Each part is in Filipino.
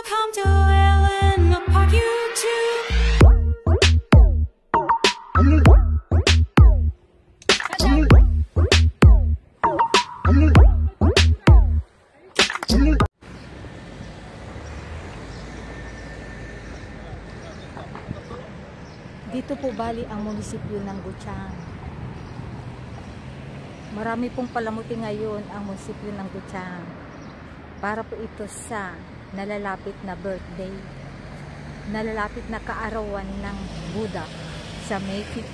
Welcome to Ellen Park YouTube. Dito po bali ang munisipyo ng Guchang. Marami pong palamuti ngayon ang munisipyo ng Guchang. Para po ito sa nalalapit na birthday. Nalalapit na kaarawan ng Buddha sa May 15.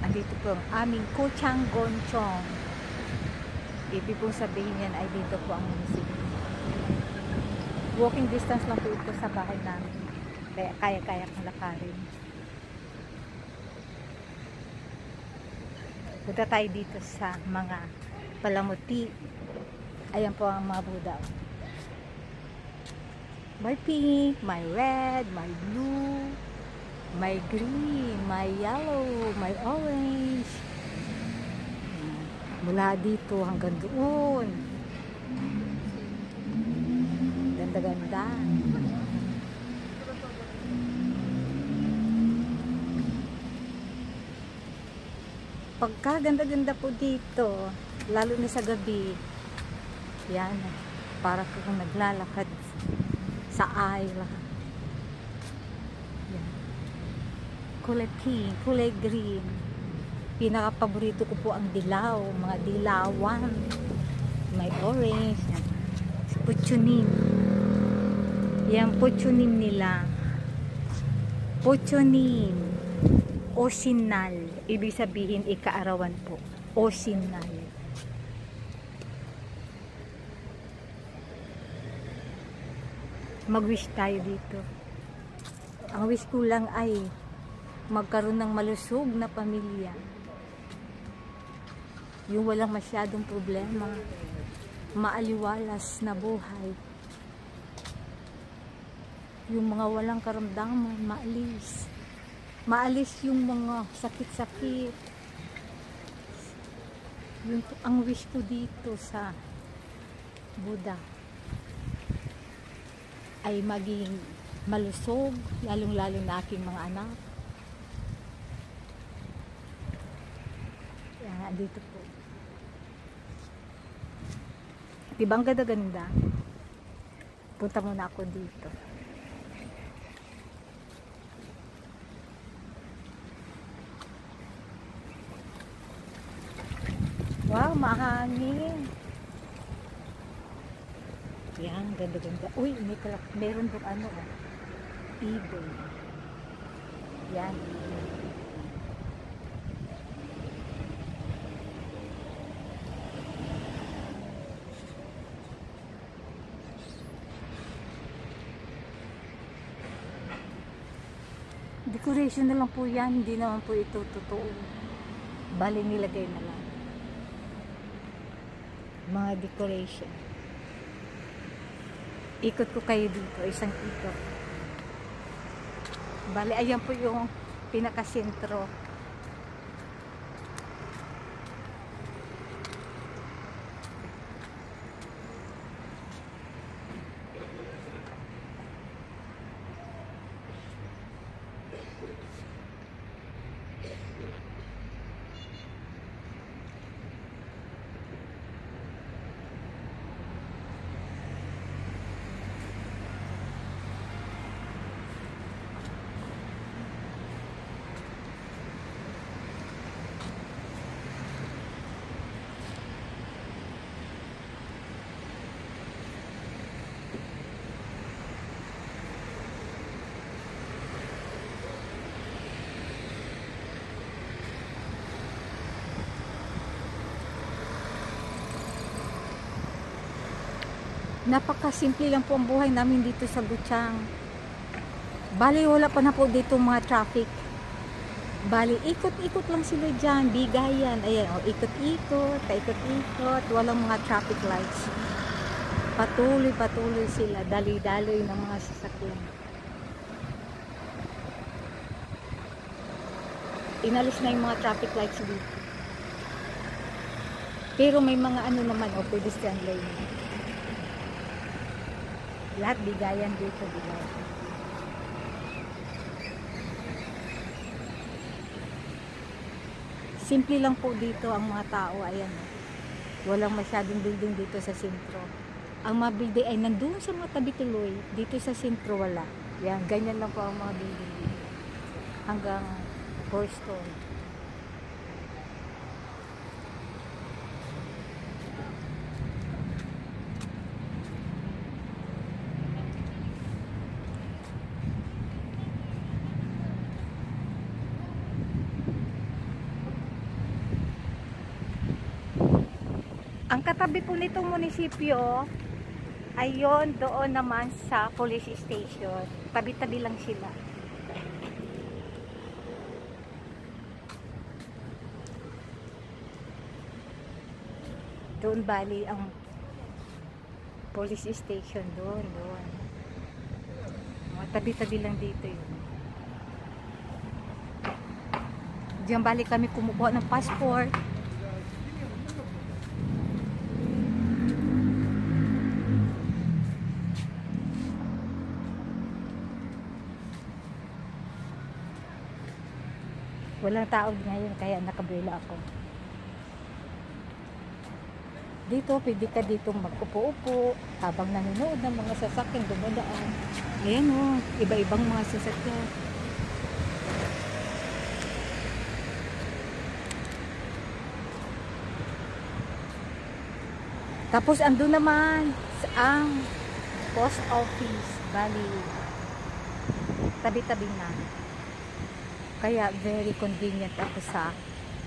Andito po ang aming Guchang Gonchong. Ibig pong sabihin yan ay dito po ang munisipyo. Walking distance lang po ito sa bahay namin. Kaya kaya-kaya kong lakarin. Punta tayo dito sa mga palamuti. Ayan po ang mga Buddha. May pink, may red, may blue, may green, may yellow, may orange. Mula dito hanggang doon. Ganda-ganda. Pagka ganda-ganda po dito, lalo na sa gabi, yan, para kung naglalakad sa aisle. Yan. Kulay pink, kulay green. Pinaka-paborito ko po ang dilaw, mga dilawan. May orange, yan. Puchunim. Yan, puchunim nila. Puchunim. Osinal. Ibig sabihin, ikaarawan po. Osinal. Mag-wish tayo dito. Ang wish ko lang ay magkaroon ng malusog na pamilya. Yung walang masyadong problema. Maaliwalas na buhay. Yung mga walang karamdaman, maalis. Maalis yung mga sakit-sakit. Yun po ang wish ko dito sa Buddha. Ay maging malusog, lalong-lalo na aking mga anak. Yan, dito po. Diba ang ganda-ganda? Punta muna ako dito. Wow, mahangin. Yan, ganda-ganda. Uy, meron doon ano, ibon. Yan. Decoration na lang po yan, hindi naman po ito totoo. Bali nilagay na lang. Mga decoration. Ikot ko kayo dito, isang ikot. Bali, ayan po yung pinakasentro. Napakasimple lang po ang buhay namin dito sa Guchang. Bali, wala pa na po dito mga traffic. Bali, ikot-ikot lang sila dyan. Bigayan. Ayan, oh, ikot-ikot, paikot-ikot. Walang mga traffic lights. Patuloy-patuloy sila. Dali-daloy ng mga sasakyan. Inalis na yung mga traffic lights dito. Pero may mga ano naman, pedestrian lane. Lahat bigayan dito, bigayan. Simple lang po dito ang mga tao, ayan. Walang masyadong building dito sa sentro. Ang mga building ay nandun sa mga tabi tuloy. Dito sa sentro wala. Yan, ganyan lang po ang mga building dito. Hanggang 4 story. Ang katabi po nitong munisipyo ay yon doon naman sa police station. Tabi-tabi lang sila. Doon bali ang police station doon. Tabi-tabi lang dito yun. Diyan bali kami kumukuha ng passport. Walang tao ngayon kaya nakabrela ako. Dito, pwede ka dito mag-upo-upo habang nanonood ng mga sasakyan dumadaan. Ayan o, iba-ibang mga sasakyan. Tapos andun naman ang post office, bali tabi-tabi na. Kaya very convenient ako sa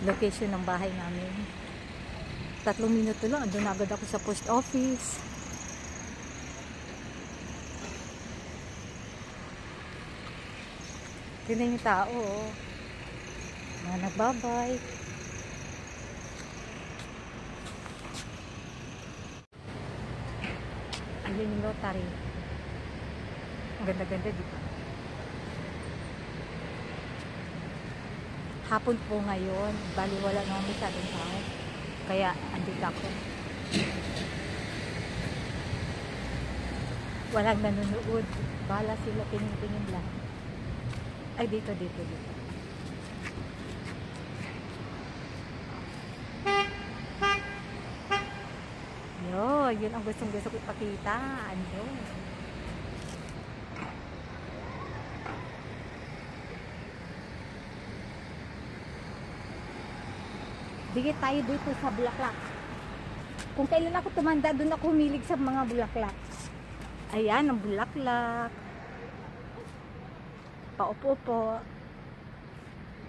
location ng bahay namin. 3 minuto lang, andun agad ako sa post office. Tingnan yung tao, mga nagbabike. Ayun yung Rotary. Ang ganda-ganda, di ba? Hapon po ngayon, bali wala naman masyadong tao. Kaya andito ako. Walang nanonood. Bala sila, tingin-tingin lang. Ay, dito. Yun ang gusto ko ipakita. Ano? Digit tayo dito sa bulaklak. Kung kailan ako tumanda, doon ako humilig sa mga bulaklak. Ayan, ang bulaklak. Paupo-upo.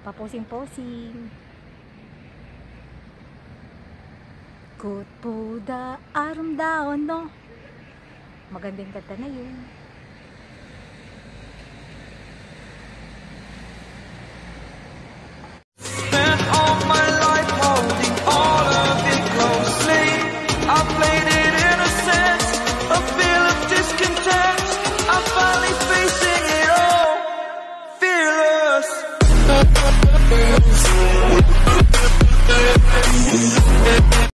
Paposing-posing. Good po da aram daon, no? Magandang ganda na yun.